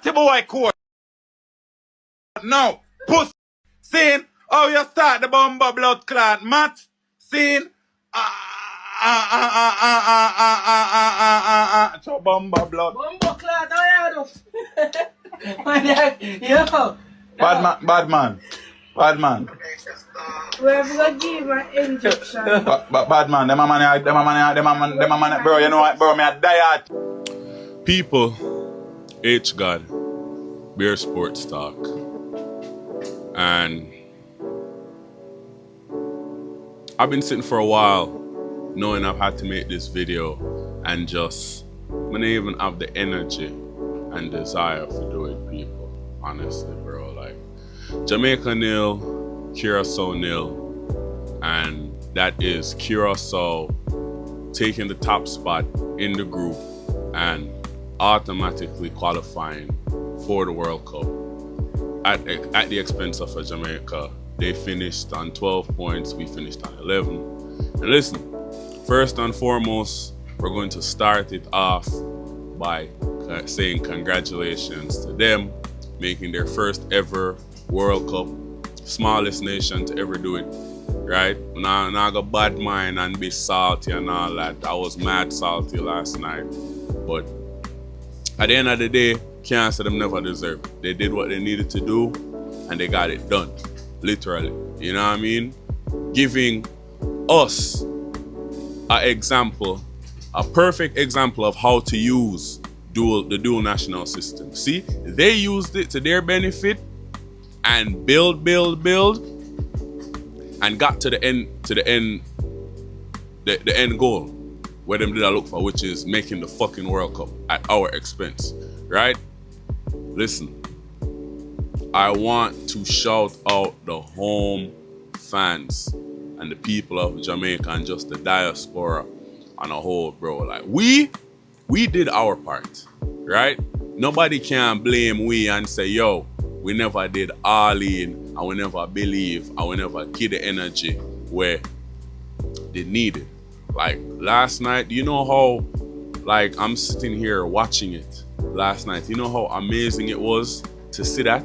Natty boy court. Now, pussy. Seeing how you start the bumper blood clot, Matt. Seeing so bumper blood. Bumper clot, how you do? Yo. Bad man. We're gonna give an injection. Bad man, them a man, bro, you know what, bro, me a die out. People, H God, Beer Sports Talk. And I've been sitting for a while knowing I've had to make this video and just, I don't even have the energy and desire to do it, people. Honestly, bro, like, Jamaica 0, Curacao 0, and that is Curacao taking the top spot in the group and automatically qualifying for the World Cup at the expense of Jamaica. They finished on 12 points, we finished on 11. And listen, first and foremost, we're going to start it off by saying congratulations to them, making their first ever World Cup, smallest nation to ever do it, right? Now I got bad mind and be salty and all that. I was mad salty last night, but at the end of the day, can't say them never deserved it. They did what they needed to do and they got it done, literally. You know what I mean? Giving us an example, a perfect example of how to use the dual national system. See, they used it to their benefit and build and got to the end goal where them did I look for, which is making the fucking World Cup at our expense, right? Listen, I want to shout out the home fans and the people of Jamaica and just the diaspora on a whole, bro. Like, we did our part, right? Nobody can blame we and say, yo, we never did all in, and we never believe, and we never give the energy where they needed. Like last night, you know how, like, I'm sitting here watching it last night. You know how amazing it was to see the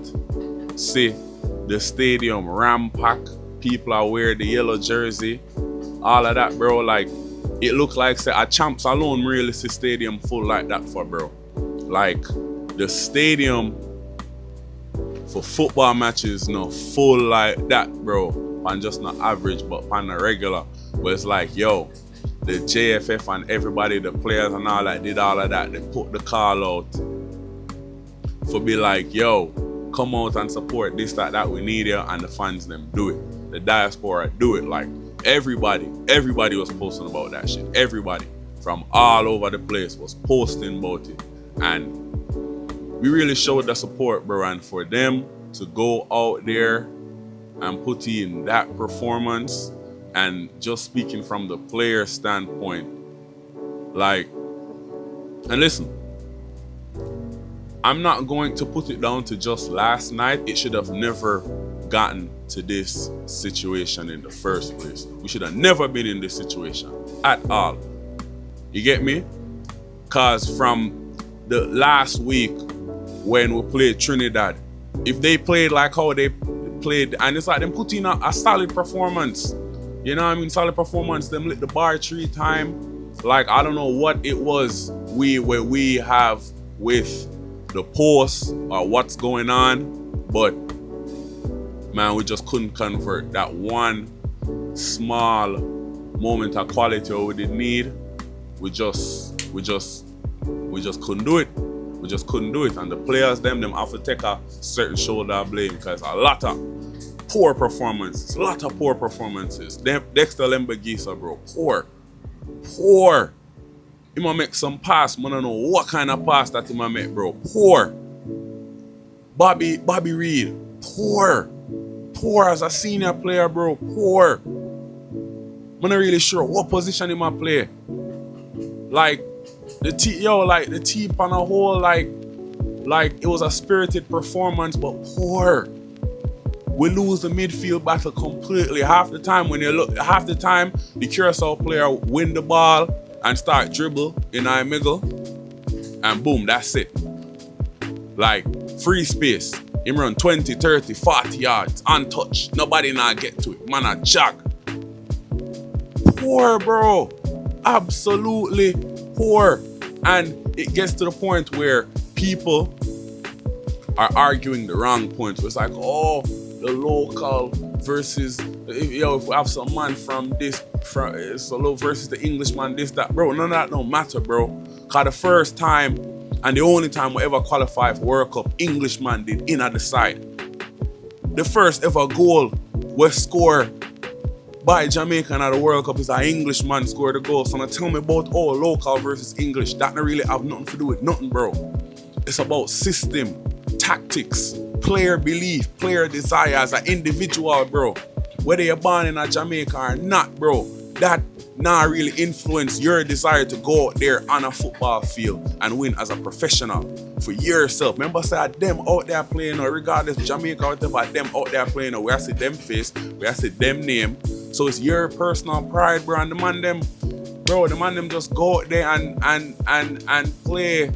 stadium ram-pack, people are wearing the yellow jersey, all of that, bro. Like, it looked like, say, a Champs alone really see stadium full like that for, bro. Like, the stadium for football matches, no, full like that, bro. And just not average, but on a regular. But it's like, yo, the JFF and everybody, the players and all that, did all of that. They put the call out for be like, yo, come out and support this, that, we need it, and the fans them do it. The diaspora do it. Like, everybody was posting about that shit. Everybody from all over the place was posting about it. And we really showed the support, bro. And for them to go out there and put in that performance, and just speaking from the player standpoint, like, and listen, I'm not going to put it down to just last night. It should have never gotten to this situation in the first place. We should have never been in this situation at all. You get me? Cause from the last week when we played Trinidad, if they played like how they played, and it's like them put in a solid performance. You know what I mean? Solid performance. Them lit the bar 3 times. Like, I don't know what it was we have with the post or what's going on, but man, we just couldn't convert that one small moment of quality we did need. We just couldn't do it. We just couldn't do it. And the players, them have to take a certain shoulder blame, because a lot of poor performances. Dexter Lembagisa, bro, poor. He might make some pass, man, I don't know what kind of pass that he might make, bro. Poor. Bobby Reed, poor as a senior player, bro. Poor. I'm not really sure what position he might play. Like, the team on a whole, like it was a spirited performance, but poor. We lose the midfield battle completely. Half the time, the Curacao player win the ball and start dribble in our middle, and boom, that's it. Like, free space. Him run 20, 30, 40 yards, untouched. Nobody now get to it. Man, a jog. Poor, bro. Absolutely poor. And it gets to the point where people are arguing the wrong point. So it's like, oh, the local versus, if we have some man from this, solo versus the Englishman, this, that. Bro, none of that don't matter, bro. Because the first time and the only time we ever qualify for World Cup, Englishman did in at the side. The first ever goal was scored by Jamaica at the World Cup is an Englishman scored the goal. So now tell me about local versus English. That don't really have nothing to do with nothing, bro. It's about system, tactics, player belief, player desire as an individual, bro. Whether you're born in Jamaica or not, bro, that not really influence your desire to go out there on a football field and win as a professional for yourself. Remember, say them out there playing, or regardless Jamaica or whatever, them out there playing, or we have to see them face, we have to see them name. So it's your personal pride, bro, and the man them just go out there and play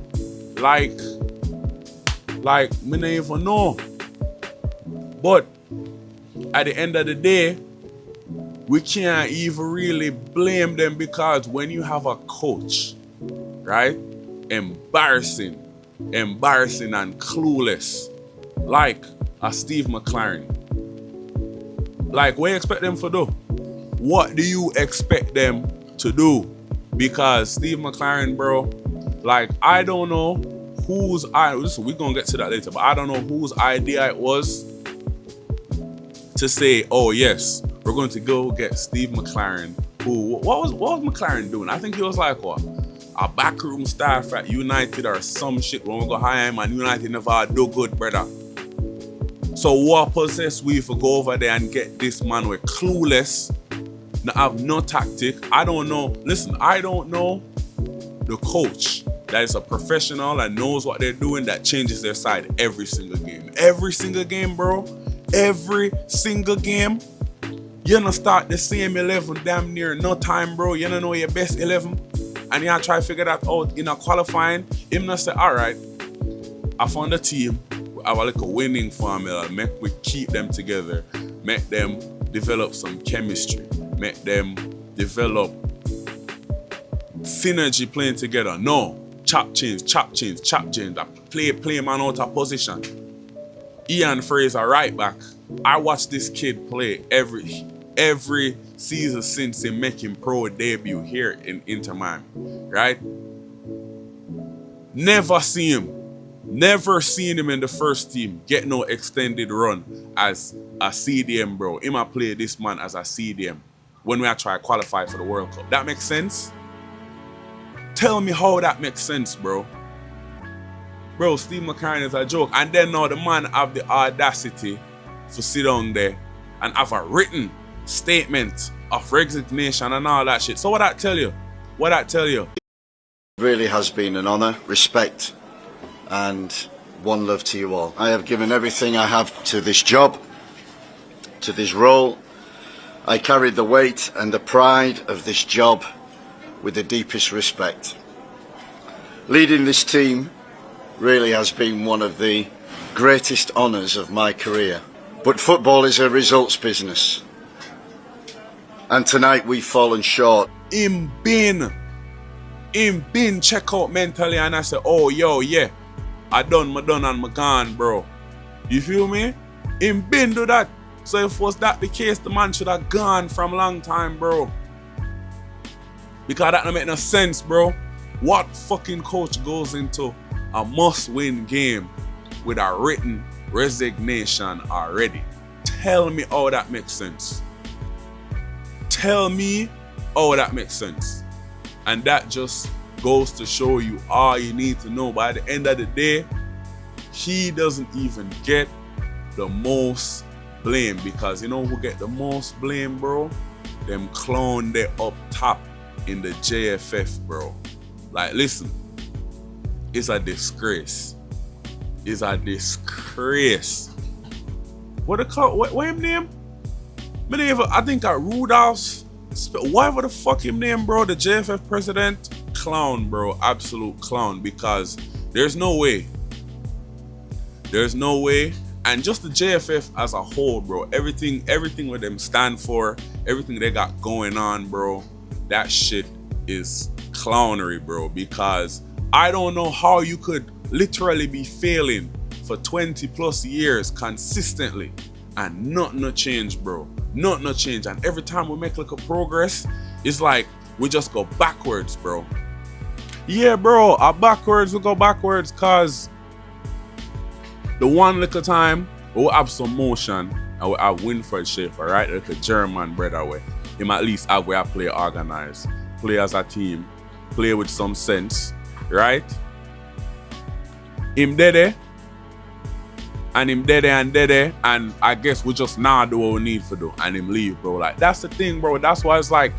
like me not even know. But at the end of the day, we can't even really blame them, because when you have a coach, right, embarrassing and clueless, like a Steve McLaren, like, what do you expect them to do? What do you expect them to do? Because Steve McLaren, bro, like, I don't know whose listen, we're gonna get to that later, but I don't know whose idea it was to say, oh yes, we're going to go get Steve McLaren, who, what was McLaren doing? I think he was like, what, a backroom staff at United or some shit. When we go hire him, and United never do good, brother. So what possess we for go over there and get this man with clueless, not have no tactic? I don't know. Listen, I don't know the coach that is a professional and knows what they're doing, that changes their side every single game. Every single game, bro. Every single game. You don't start the same 11 damn near no time, bro. You don't know your best 11. And you try to figure that out in a qualifying. Him not say, all right, I found a team. We have a little winning formula. Make we keep them together. Make them develop some chemistry. Make them develop synergy playing together. No. Chop change. I play man out of position. Ian Fraser right back. I watched this kid play every season since he making pro debut here in Inter Miami, right? Never seen him in the first team get no extended run as a CDM, bro. He might play this man as a CDM when we are trying to qualify for the World Cup. That makes sense? Tell me how that makes sense, bro. Bro, Steve McLaren is a joke. And then now the man have the audacity to sit down there and have a written statement of resignation and all that shit. So what that tell you? It really has been an honour, respect, and one love to you all. I have given everything I have to this job, to this role. I carried the weight and the pride of this job with the deepest respect. Leading this team really has been one of the greatest honours of my career. But football is a results business. And tonight we've fallen short. Him been check out mentally, and I said, oh yo, yeah, I done and I'm gone, bro. You feel me? Him been do that. So if was that the case, the man should have gone from a long time, bro. Because that don't make no sense, bro. What fucking coach goes into a must-win game with a written resignation already? Tell me how that makes sense. Tell me how that makes sense. And that just goes to show you all you need to know. By the end of the day, he doesn't even get the most blame, because you know who get the most blame, bro? Them clown they up top in the JFF, bro. Like, listen, it's a disgrace. It's a disgrace. What him name? I think Rudolph, whatever the fuck him name, bro, the JFF president, clown, bro, absolute clown, because there's no way There's no way. And just the JFF as a whole, bro, everything with them stand for, everything they got going on, bro, that shit is clownery, bro, because I don't know how you could literally be failing for 20 plus years consistently and nothing no change, bro. Nothing no change. And every time we make like a progress, it's like we just go backwards, bro. Yeah, bro, we go backwards cause the one little time we'll have some motion and we'll have Winfred Schaefer, right? Like a German brother way. Him at least have where I play organized, play as a team, play with some sense, right? Him dead and I guess we just now do what we need to do and him leave, bro. Like that's the thing, bro. That's why it's like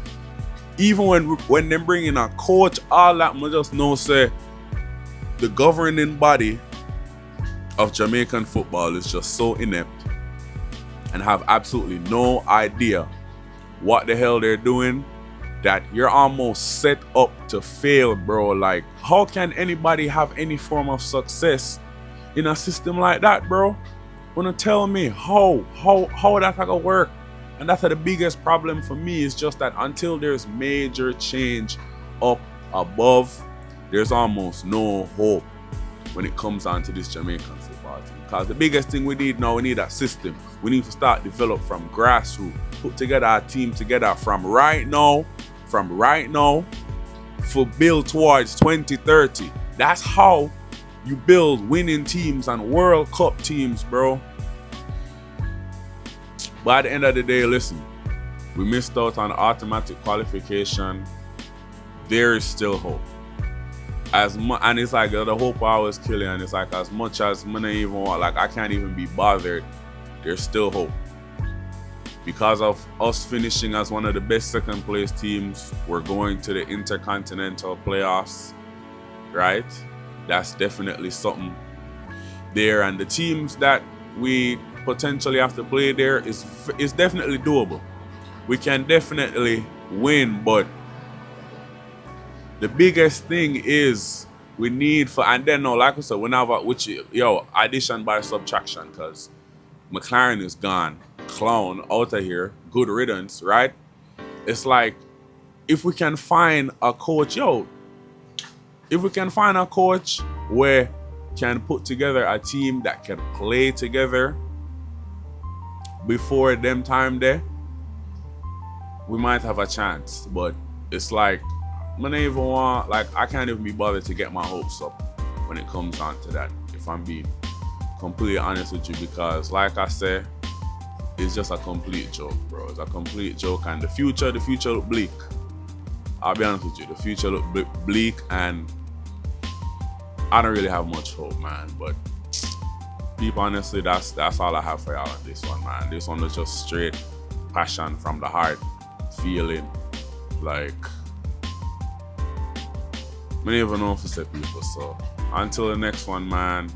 even when they bring in a coach, all that we just know say the governing body of Jamaican football is just so inept and have absolutely no idea what the hell they're doing that you're almost set up to fail, bro. Like, how can anybody have any form of success in a system like that, bro? Wanna tell me how that gonna work? And that's the biggest problem for me is just that until there's major change up above, there's almost no hope when it comes down to this Jamaican football team. Because the biggest thing we need now, we need that system. We need to start develop from grassroots, put together our team together from right now, for build towards 2030. That's how you build winning teams and World Cup teams, bro. But at the end of the day, listen, we missed out on automatic qualification. There is still hope. And it's like the hope I was killing, and it's like as much as I even want, like I can't even be bothered, there's still hope. Because of us finishing as one of the best second place teams, we're going to the Intercontinental playoffs, right? That's definitely something there. And the teams that we potentially have to play there is definitely doable. We can definitely win, but the biggest thing is we need for, and then no, like I said, whenever, addition by subtraction, because McLaren is gone, clown out of here, good riddance, right? It's like, if we can find a coach, where can put together a team that can play together before them time there, we might have a chance. But it's like, I can't even be bothered to get my hopes up when it comes down to that, if I'm being completely honest with you, because like I said, it's just a complete joke, bro. It's a complete joke, and the future look bleak. I'll be honest with you, the future look bleak, and I don't really have much hope, man. But people, honestly, that's all I have for y'all on this one, man. This one is just straight passion from the heart, feeling like, I don't even know if it's people. So until the next one, man,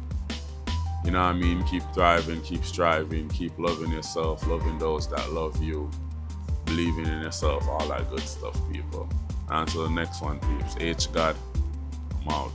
you know what I mean? Keep thriving, keep striving, keep loving yourself, loving those that love you, believing in yourself, all that good stuff, people. And until the next one, peeps. H God, I'm out.